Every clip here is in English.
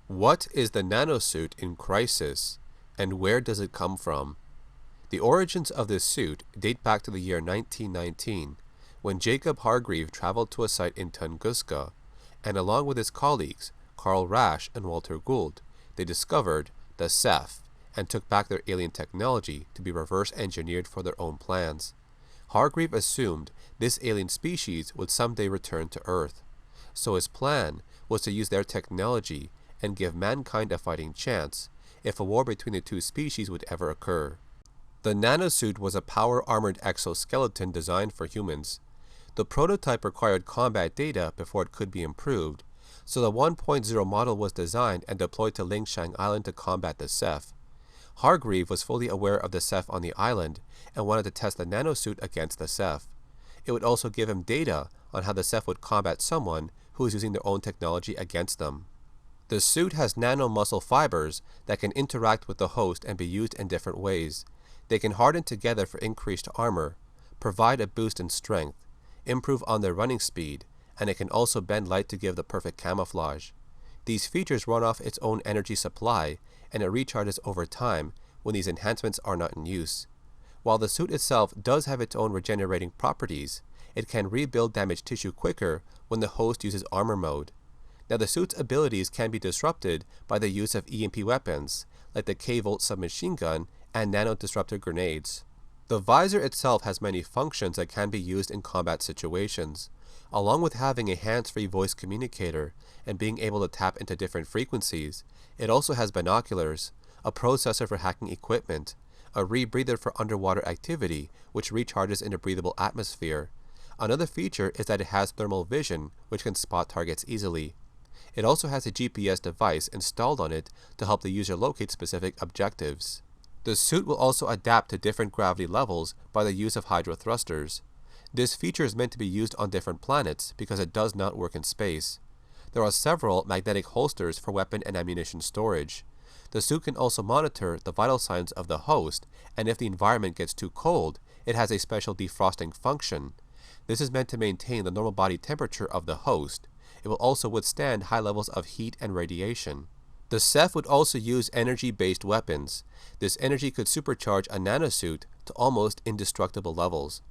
What is the nanosuit in Crisis, and where does it come from? The origins of this suit date back to the year 1919, when Jacob Hargreave traveled to a site in Tunguska, and along with his colleagues, Carl Rasch and Walter Gould, they discovered the Ceph and took back their alien technology to be reverse engineered for their own plans. Hargreave assumed this alien species would someday return to Earth, so his plan was to use their technology and give mankind a fighting chance if a war between the two species would ever occur. The nanosuit was a power-armored exoskeleton designed for humans. The prototype required combat data before it could be improved, so the 1.0 model was designed and deployed to Lingshan Island to combat the Ceph. Hargreave was fully aware of the Ceph on the island and wanted to test the nanosuit against the Ceph. It would also give him data on how the Ceph would combat someone who was using their own technology against them. The suit has nanomuscle fibers that can interact with the host and be used in different ways. They can harden together for increased armor, provide a boost in strength, improve on their running speed, and it can also bend light to give the perfect camouflage. These features run off its own energy supply, and it recharges over time when these enhancements are not in use. While the suit itself does have its own regenerating properties, it can rebuild damaged tissue quicker when the host uses armor mode. Now, the suit's abilities can be disrupted by the use of EMP weapons, like the K-Volt submachine gun and nano-disruptor grenades. The visor itself has many functions that can be used in combat situations. Along with having a hands-free voice communicator and being able to tap into different frequencies, it also has binoculars, a processor for hacking equipment, a rebreather for underwater activity, which recharges in a breathable atmosphere. Another feature is that it has thermal vision, which can spot targets easily. It also has a GPS device installed on it to help the user locate specific objectives. The suit will also adapt to different gravity levels by the use of hydrothrusters. This feature is meant to be used on different planets because it does not work in space. There are several magnetic holsters for weapon and ammunition storage. The suit can also monitor the vital signs of the host, and if the environment gets too cold, it has a special defrosting function. This is meant to maintain the normal body temperature of the host. It will also withstand high levels of heat and radiation. The Ceph would also use energy-based weapons. This energy could supercharge a nanosuit to almost indestructible levels.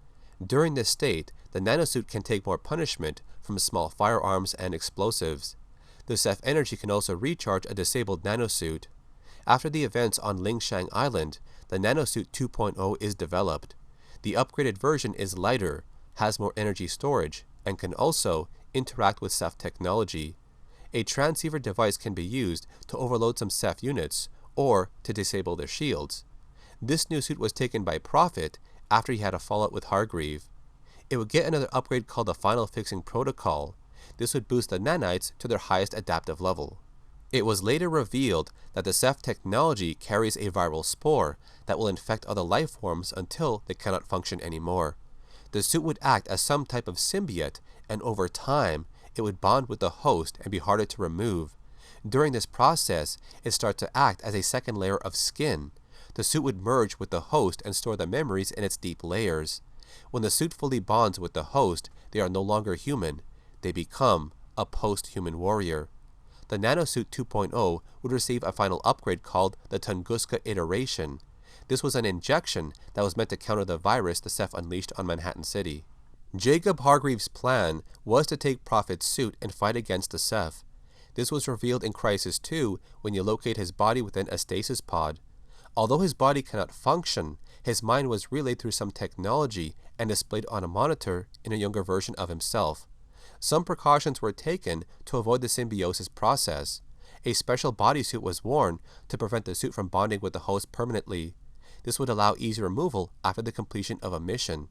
During this state, the nanosuit can take more punishment from small firearms and explosives. The Ceph energy can also recharge a disabled nanosuit. After the events on Lingshan Island, the Nanosuit 2.0 is developed. The upgraded version is lighter, has more energy storage, and can also interact with Ceph technology. A transceiver device can be used to overload some Ceph units or to disable their shields. This new suit was taken by Prophet after he had a fallout with Hargreave. It would get another upgrade called the Final Fixing Protocol. This would boost the nanites to their highest adaptive level. It was later revealed that the Ceph technology carries a viral spore that will infect other life forms until they cannot function anymore. The suit would act as some type of symbiote, and over time, it would bond with the host and be harder to remove. During this process, it starts to act as a second layer of skin. The suit would merge with the host and store the memories in its deep layers. When the suit fully bonds with the host, they are no longer human. They become a post-human warrior. The Nanosuit 2.0 would receive a final upgrade called the Tunguska Iteration. This was an injection that was meant to counter the virus the Ceph unleashed on Manhattan City. Jacob Hargreave's plan was to take Prophet's suit and fight against the Ceph. This was revealed in Crisis 2 when you locate his body within a stasis pod. Although his body cannot function, his mind was relayed through some technology and displayed on a monitor in a younger version of himself. Some precautions were taken to avoid the symbiosis process. A special bodysuit was worn to prevent the suit from bonding with the host permanently. This would allow easy removal after the completion of a mission.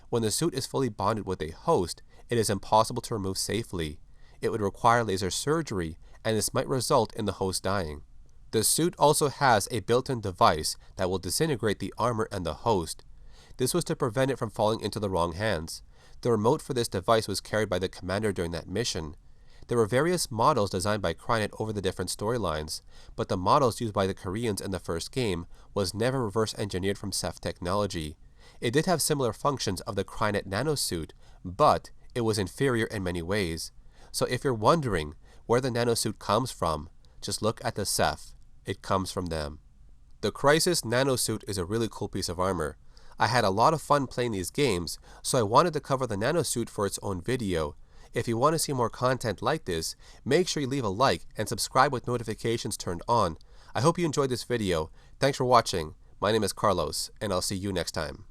When the suit is fully bonded with a host, it is impossible to remove safely. It would require laser surgery, and this might result in the host dying. The suit also has a built-in device that will disintegrate the armor and the host. This was to prevent it from falling into the wrong hands. The remote for this device was carried by the commander during that mission. There were various models designed by Crynet over the different storylines, but the models used by the Koreans in the first game was never reverse engineered from Ceph technology. It did have similar functions of the Crynet nanosuit, but it was inferior in many ways. So if you're wondering where the nanosuit comes from, Just look at the Ceph. It comes from them. The Crysis Nanosuit is a really cool piece of armor. I had a lot of fun playing these games, so I wanted to cover the Nanosuit for its own video. If you want to see more content like this, make sure you leave a like and subscribe with notifications turned on. I hope you enjoyed this video. Thanks for watching. My name is Carlos, and I'll see you next time.